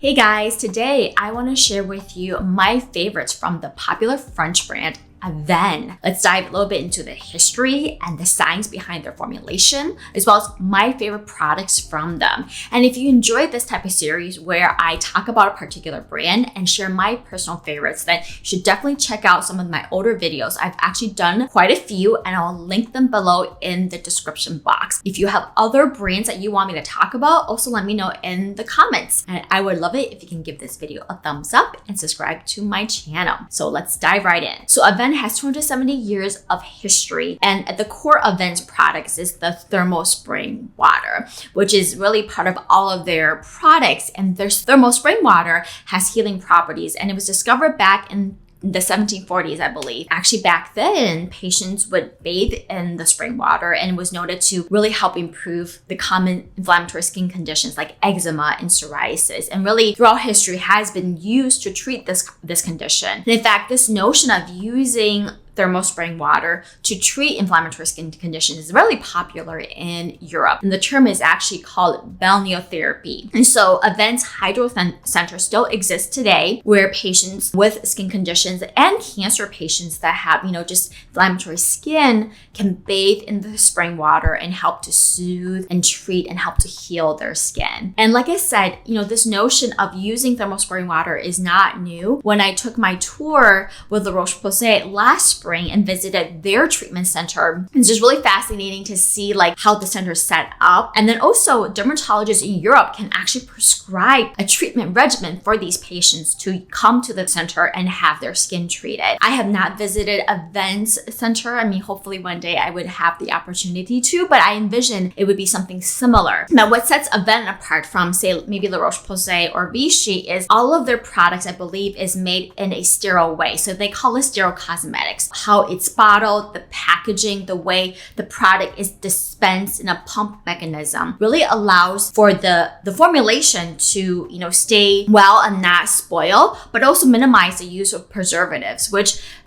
Hey guys, today I want to share with you my favorites from the popular French brand Avène. Let's dive a little bit into the history and the science behind their formulation, as well as my favorite products from them. And if you enjoyed this type of series where I talk about a particular brand and share my personal favorites, then you should definitely check out some of my older videos. I've actually done quite a few and I'll link them below in the description box. If you have other brands that you want me to talk about, also let me know in the comments. And I would love it if you can give this video a thumbs up and subscribe to my channel. So let's dive right in. So Avène has 270 years of history, and at the core of Avène's products is the thermal spring water, which is really part of all of their products. And their thermal spring water has healing properties, and it was discovered back in the 1740s, I believe. Actually, back then, patients would bathe in the spring water, and it was noted to really help improve the common inflammatory skin conditions like eczema and psoriasis. And really, throughout history, has been used to treat this condition. And in fact, this notion of using thermal spring water to treat inflammatory skin conditions is really popular in Europe. And the term is actually called balneotherapy. And so Avène's Hydro Center still exists today, where patients with skin conditions and cancer patients that have, just inflammatory skin can bathe in the spring water and help to soothe and treat and help to heal their skin. And like I said, this notion of using thermal spring water is not new. When I took my tour with La Roche-Posay last spring and visited their treatment center, it's just really fascinating to see how the center is set up. And then also dermatologists in Europe can actually prescribe a treatment regimen for these patients to come to the center and have their skin treated. I have not visited Avène's center. Hopefully one day I would have the opportunity to, but I envision it would be something similar. Now, what sets Avène apart from, say, maybe La Roche-Posay or Vichy is all of their products, I believe, is made in a sterile way. So they call it sterile cosmetics. How it's bottled, the packaging, the way the product is dispensed in a pump mechanism really allows for the formulation to, stay well and not spoil, but also minimize the use of preservatives,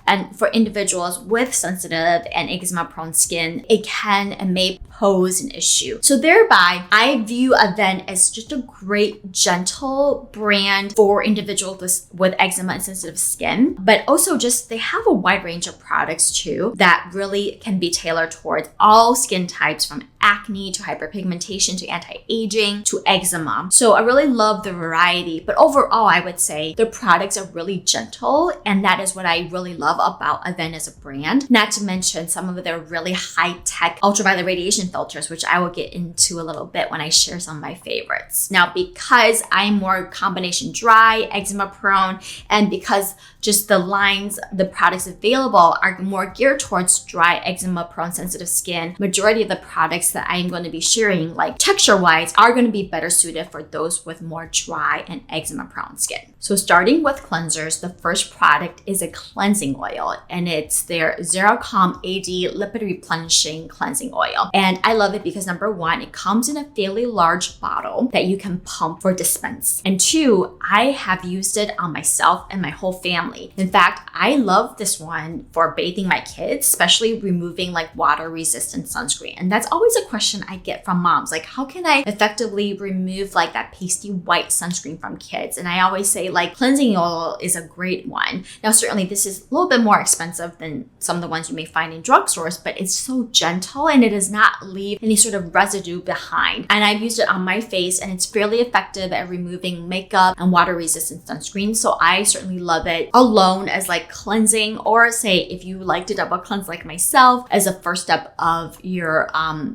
and for individuals with sensitive and eczema-prone skin, it can and may pose an issue. So thereby, I view Avène as just a great, gentle brand for individuals with eczema and sensitive skin. But also they have a wide range of products too that really can be tailored towards all skin types, from acne to hyperpigmentation to anti-aging to eczema. So I really love the variety. But overall, I would say their products are really gentle, and that is what I really love about Avène as a brand. Not to mention some of their really high-tech ultraviolet radiation filters, which I will get into a little bit when I share some of my favorites. Now, because I'm more combination dry, eczema prone, and because just the products available are more geared towards dry, eczema prone, sensitive skin, majority of the products that I'm going to be sharing, texture-wise, are going to be better suited for those with more dry and eczema prone skin. So starting with cleansers, the first product is a cleansing oil, and it's their Xeracalm a.d. Lipid-Replenishing cleansing oil. And I love it because number one, it comes in a fairly large bottle that you can pump for dispense. And two, I have used it on myself and my whole family. In fact, I love this one for bathing my kids, especially removing water-resistant sunscreen. And that's always a question I get from moms, how can I effectively remove that pasty white sunscreen from kids? And I always say cleansing oil is a great one. Now, certainly this is a little bit more expensive than some of the ones you may find in drugstores, but it's so gentle and it does not leave any sort of residue behind. And I've used it on my face, and it's fairly effective at removing makeup and water-resistant sunscreen. So I certainly love it alone as cleansing, or say if you like to double cleanse like myself, as a first step of your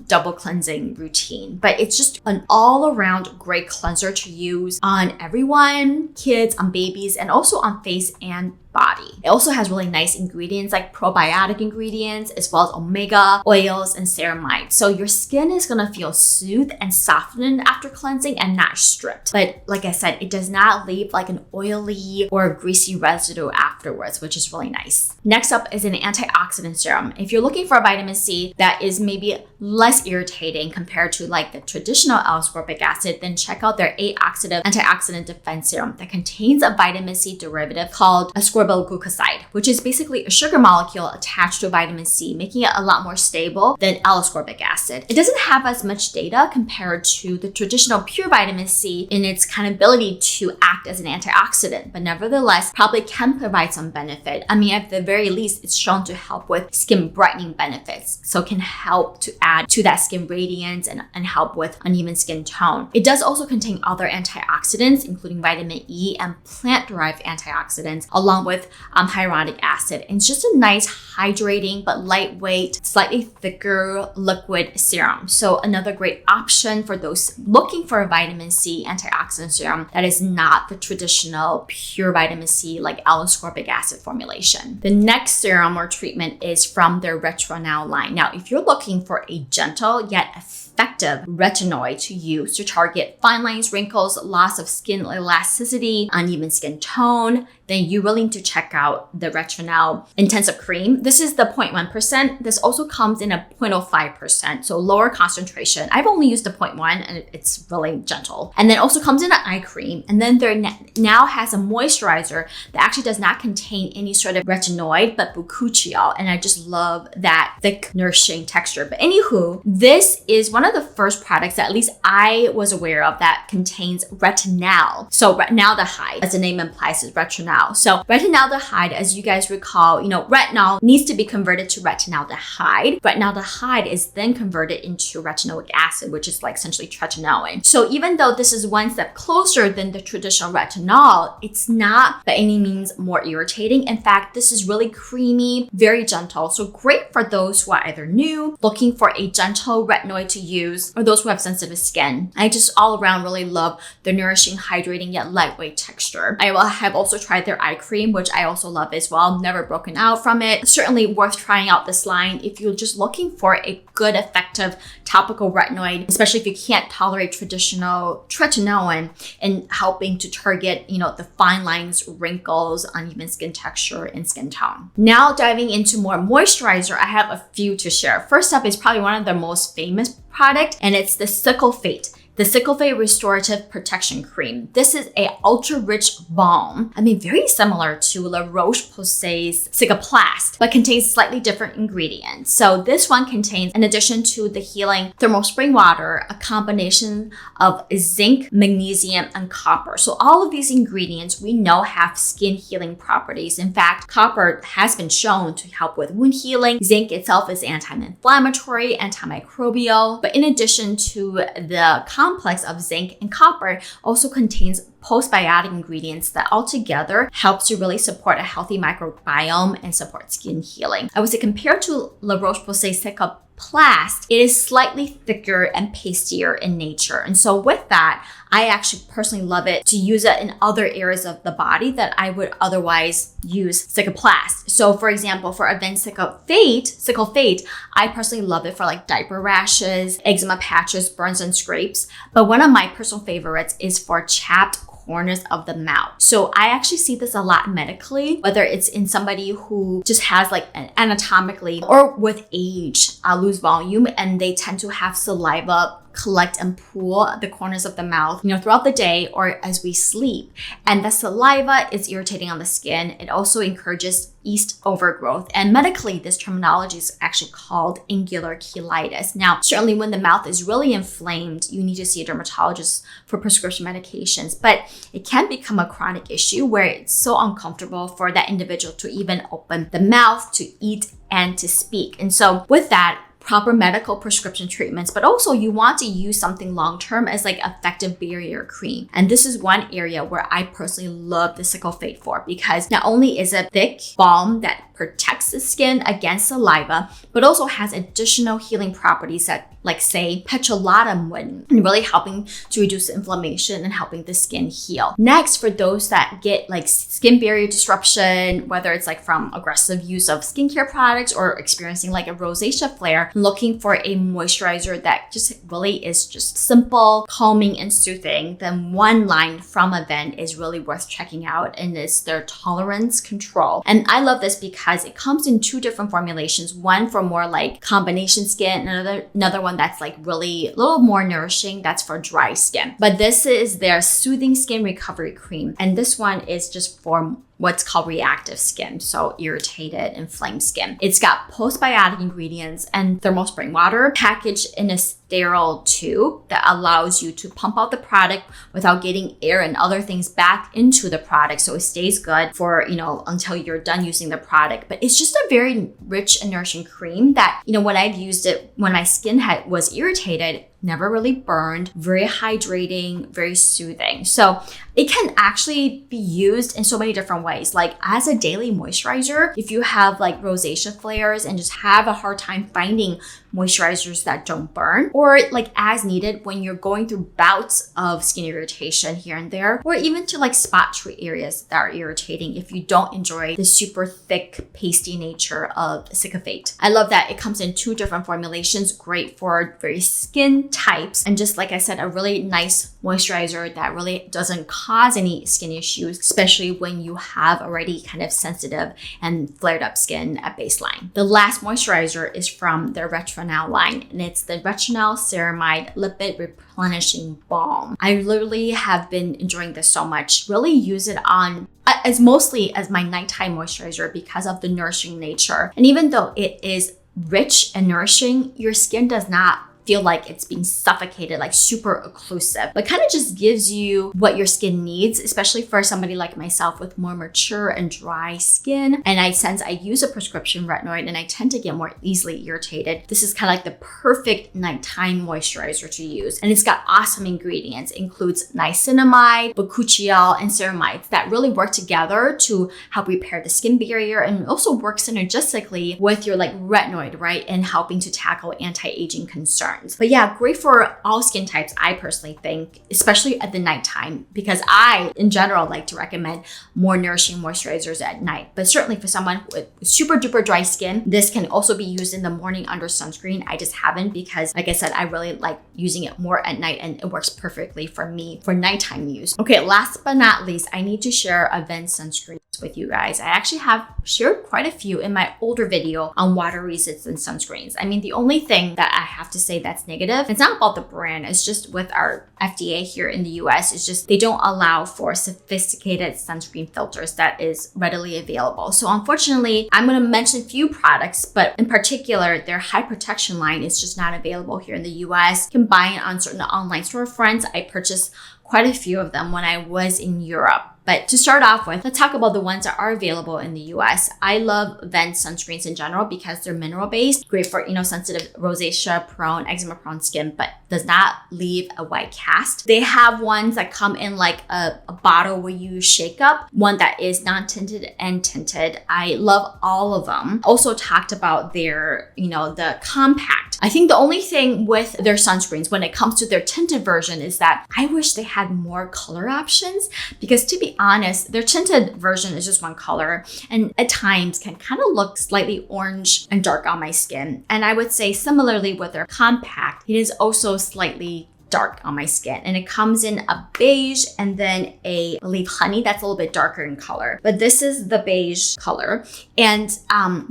double cleansing routine. But it's just an all-around great cleanser to use on everyone, kids, on babies, and also on face and body. It also has really nice ingredients like probiotic ingredients, as well as omega oils and ceramide. So your skin is going to feel soothed and softened after cleansing and not stripped. But like I said, it does not leave an oily or greasy residue afterwards, which is really nice. Next up is an antioxidant serum. If you're looking for a vitamin C that is maybe less irritating compared to the traditional L-ascorbic acid, then check out their a-Oxitive antioxidant defense serum that contains a vitamin C derivative called ascorbic L-ascorbyl-glucoside, which is basically a sugar molecule attached to vitamin C, making it a lot more stable than L-ascorbic acid. It doesn't have as much data compared to the traditional pure vitamin C in its kind of ability to act as an antioxidant, but nevertheless probably can provide some benefit. I mean, at the very least, it's shown to help with skin brightening benefits. So it can help to add to that skin radiance and help with uneven skin tone. It does also contain other antioxidants, including vitamin E and plant-derived antioxidants, along with hyaluronic acid. And it's just a nice hydrating but lightweight, slightly thicker liquid serum. So another great option for those looking for a vitamin C antioxidant serum that is not the traditional pure vitamin C like L-ascorbic acid formulation. The next serum or treatment is from their Retrinal line. Now, if you're looking for a gentle yet effective retinoid to use to target fine lines, wrinkles, loss of skin elasticity, uneven skin tone, then you really need to check out the Retrinal Intensive Cream. This is the 0.1%. This also comes in a 0.05%, so lower concentration. I've only used the 0.1 and it's really gentle. And then also comes in an eye cream. And then there now has a moisturizer that actually does not contain any sort of retinoid, but bakuchiol. And I just love that thick, nourishing texture. But anywho, this is one of the first products that at least I was aware of that contains retinal. So retinaldehyde, as the name implies, is retinal. So retinaldehyde, as you guys recall, retinol needs to be converted to retinaldehyde. Retinaldehyde is then converted into retinoic acid, which is like essentially tretinoin. So even though this is one step closer than the traditional retinol, it's not by any means more irritating. In fact, this is really creamy, very gentle. So great for those who are either new, looking for a gentle retinoid to use, or those who have sensitive skin. I just all around really love the nourishing, hydrating, yet lightweight texture. I have also tried their eye cream, which I also love as well. Never broken out from it. Certainly worth trying out this line if you're just looking for a good, effective topical retinoid, especially if you can't tolerate traditional tretinoin and helping to target, the fine lines, wrinkles, uneven skin texture, and skin tone. Now diving into more moisturizer, I have a few to share. First up is probably one of the most famous product, and it's the Cicalfate. The Cicalfate Restorative Protection Cream. This is a ultra-rich balm. I mean, very similar to La Roche-Posay's Cicaplast, but contains slightly different ingredients. So this one contains, in addition to the healing thermal spring water, a combination of zinc, magnesium, and copper. So all of these ingredients we know have skin healing properties. In fact, copper has been shown to help with wound healing. Zinc itself is anti-inflammatory, antimicrobial, but in addition to the complex of zinc and copper also contains postbiotic ingredients that altogether helps to really support a healthy microbiome and support skin healing. I would say compared to La Roche-Posay's Cicaplast, it is slightly thicker and pastier in nature. And so with that, I actually personally love it to use it in other areas of the body that I would otherwise use Cicaplast. So for example, for Avène Cicalfate, I personally love it for like diaper rashes, eczema patches, burns, and scrapes. But one of my personal favorites is for chapped corners of the mouth. So I actually see this a lot medically, whether it's in somebody who just has like an anatomically or with age lose volume, and they tend to have saliva collect and pool the corners of the mouth, throughout the day or as we sleep. And the saliva is irritating on the skin. It also encourages yeast overgrowth. And medically, this terminology is actually called angular cheilitis. Now, certainly when the mouth is really inflamed, you need to see a dermatologist for prescription medications, but it can become a chronic issue where it's so uncomfortable for that individual to even open the mouth, to eat, and to speak. And so with that, proper medical prescription treatments, but also you want to use something long-term as like effective barrier cream. And this is one area where I personally love the Cicalfate for, because not only is it thick balm that protects the skin against saliva, but also has additional healing properties that like say petrolatum would, and really helping to reduce inflammation and helping the skin heal. Next, for those that get like skin barrier disruption, whether it's like from aggressive use of skincare products or experiencing like a rosacea flare, looking for a moisturizer that just really is just simple, calming, and soothing, then one line from Avène is really worth checking out, and it's their Tolerance Control. And I love this because it comes in two different formulations, one for more like combination skin, and another one that's like really a little more nourishing, that's for dry skin. But this is their Soothing Skin Recovery Cream, and this one is just for what's called reactive skin, so irritated, inflamed skin. It's got postbiotic ingredients and thermal spring water packaged in a sterile tube that allows you to pump out the product without getting air and other things back into the product, so it stays good for, until you're done using the product. But it's just a very rich and nourishing cream that, when I've used it when my skin was irritated, never really burned, very hydrating, very soothing. So it can actually be used in so many different ways. Like as a daily moisturizer, if you have like rosacea flares and just have a hard time finding moisturizers that don't burn, or like as needed when you're going through bouts of skin irritation here and there, or even to like spot treat areas that are irritating if you don't enjoy the super thick, pasty nature of Cicalfate. I love that it comes in 2 different formulations, great for various skin types, and just like I said, a really nice moisturizer that really doesn't cause any skin issues, especially when you have already kind of sensitive and flared up skin at baseline. The last moisturizer is from the Retrinal line, and it's the Retrinal Ceramide Lipid-Replenishing Balm. I literally have been enjoying this so much. Really use it on as mostly as my nighttime moisturizer because of the nourishing nature. And even though it is rich and nourishing, your skin does not feel like it's being suffocated, like super occlusive, but kind of just gives you what your skin needs, especially for somebody like myself with more mature and dry skin. And since I use a prescription retinoid and I tend to get more easily irritated, this is kind of like the perfect nighttime moisturizer to use. And it's got awesome ingredients. It includes niacinamide, bakuchiol, and ceramides that really work together to help repair the skin barrier, and also work synergistically with your like retinoid, right? And helping to tackle anti-aging concerns. But yeah, great for all skin types, I personally think, especially at the nighttime, because I, in general, like to recommend more nourishing moisturizers at night. But certainly for someone with super duper dry skin, this can also be used in the morning under sunscreen. I just haven't because, like I said, I really like using it more at night, and it works perfectly for me for nighttime use. Okay, last but not least, I need to share Avène sunscreen with you guys. I actually have shared quite a few in my older video on water resistant sunscreens. I mean, the only thing that I have to say that's negative, it's not about the brand, it's just with our FDA here in the US, it's just they don't allow for sophisticated sunscreen filters that is readily available. So unfortunately, I'm going to mention a few products, but in particular, their high protection line is just not available here in the US. You can buy it on certain online storefronts. I purchased quite a few of them when I was in Europe. But to start off with, let's talk about the ones that are available in the US. I love Avène sunscreens in general because they're mineral based, great for, sensitive rosacea prone, eczema prone skin, but does not leave a white cast. They have ones that come in like a bottle where you shake up, one that is non-tinted and tinted. I love all of them. Also talked about their, the compact. I think the only thing with their sunscreens when it comes to their tinted version is that I wish they had more color options, because to be honest, their tinted version is just one color and at times can kind of look slightly orange and dark on my skin. And I would say similarly with their compact, it is also slightly dark on my skin, and it comes in a beige and then I believe honey that's a little bit darker in color, but this is the beige color. And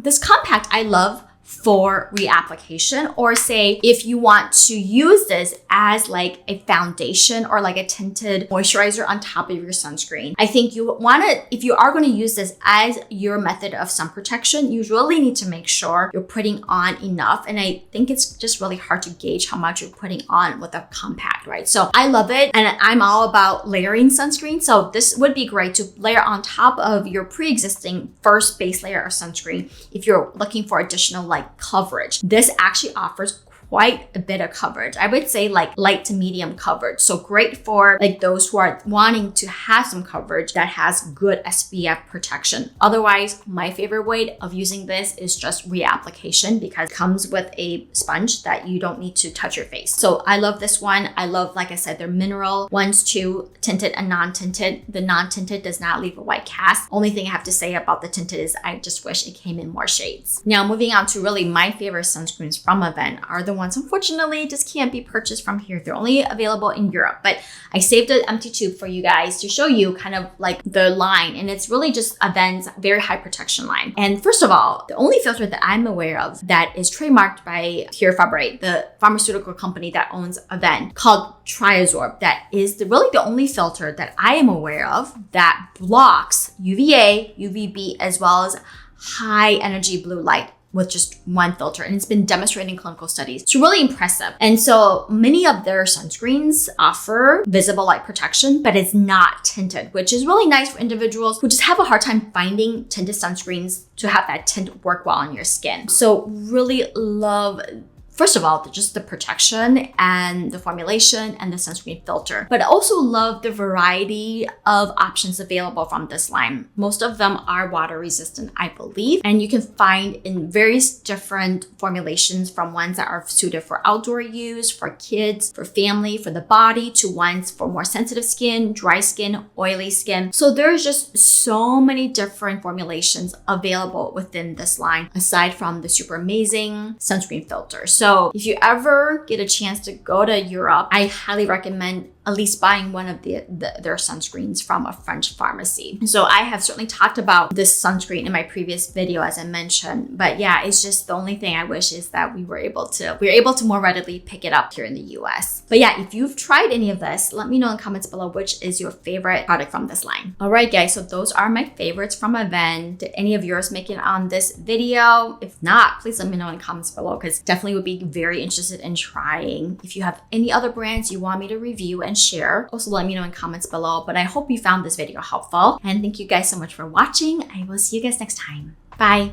this compact I love for reapplication, or say if you want to use this as like a foundation or like a tinted moisturizer on top of your sunscreen. I think you want to, if you are going to use this as your method of sun protection, you really need to make sure you're putting on enough. And I think it's just really hard to gauge how much you're putting on with a compact, right? So I love it, and I'm all about layering sunscreen. So this would be great to layer on top of your pre-existing first base layer of sunscreen if you're looking for additional like coverage. This actually offers quite a bit of coverage. I would say like light to medium coverage. So great for like those who are wanting to have some coverage that has good SPF protection. Otherwise, my favorite way of using this is just reapplication, because it comes with a sponge that you don't need to touch your face. So I love this one. I love, like I said, their mineral ones too, tinted and non-tinted. The non-tinted does not leave a white cast. Only thing I have to say about the tinted is I just wish it came in more shades. Now moving on to really my favorite sunscreens from Avène are the ones unfortunately just can't be purchased from here. They're only available in Europe, but I saved an empty tube for you guys to show you kind of like the line, and it's really just Avène's very high protection line. And first of all, the only filter that I'm aware of that is trademarked by Pierre Fabre, the pharmaceutical company that owns Avène, called Triazorb, that is really the only filter that I am aware of that blocks UVA, UVB, as well as high energy blue light with just one filter, and it's been demonstrated in clinical studies. It's really impressive. And so many of their sunscreens offer visible light protection, but it's not tinted, which is really nice for individuals who just have a hard time finding tinted sunscreens to have that tint work well on your skin. So really love, first of all, just the protection and the formulation and the sunscreen filter, but I also love the variety of options available from this line. Most of them are water resistant, I believe, and you can find in various different formulations, from ones that are suited for outdoor use, for kids, for family, for the body, to ones for more sensitive skin, dry skin, oily skin. So there's just so many different formulations available within this line, aside from the super amazing sunscreen filter. So if you ever get a chance to go to Europe, I highly recommend at least buying one of their sunscreens from a French pharmacy. So I have certainly talked about this sunscreen in my previous video, as I mentioned, but yeah, it's just the only thing I wish is that we were able to more readily pick it up here in the US. But yeah, if you've tried any of this, let me know in the comments below which is your favorite product from this line. All right, guys, so those are my favorites from Avène. Did any of yours make it on this video? If not, please let me know in the comments below, because definitely would be very interested in trying. If you have any other brands you want me to review and share, also let me know in comments below. But I hope you found this video helpful, and thank you guys so much for watching. I will see you guys next time. Bye.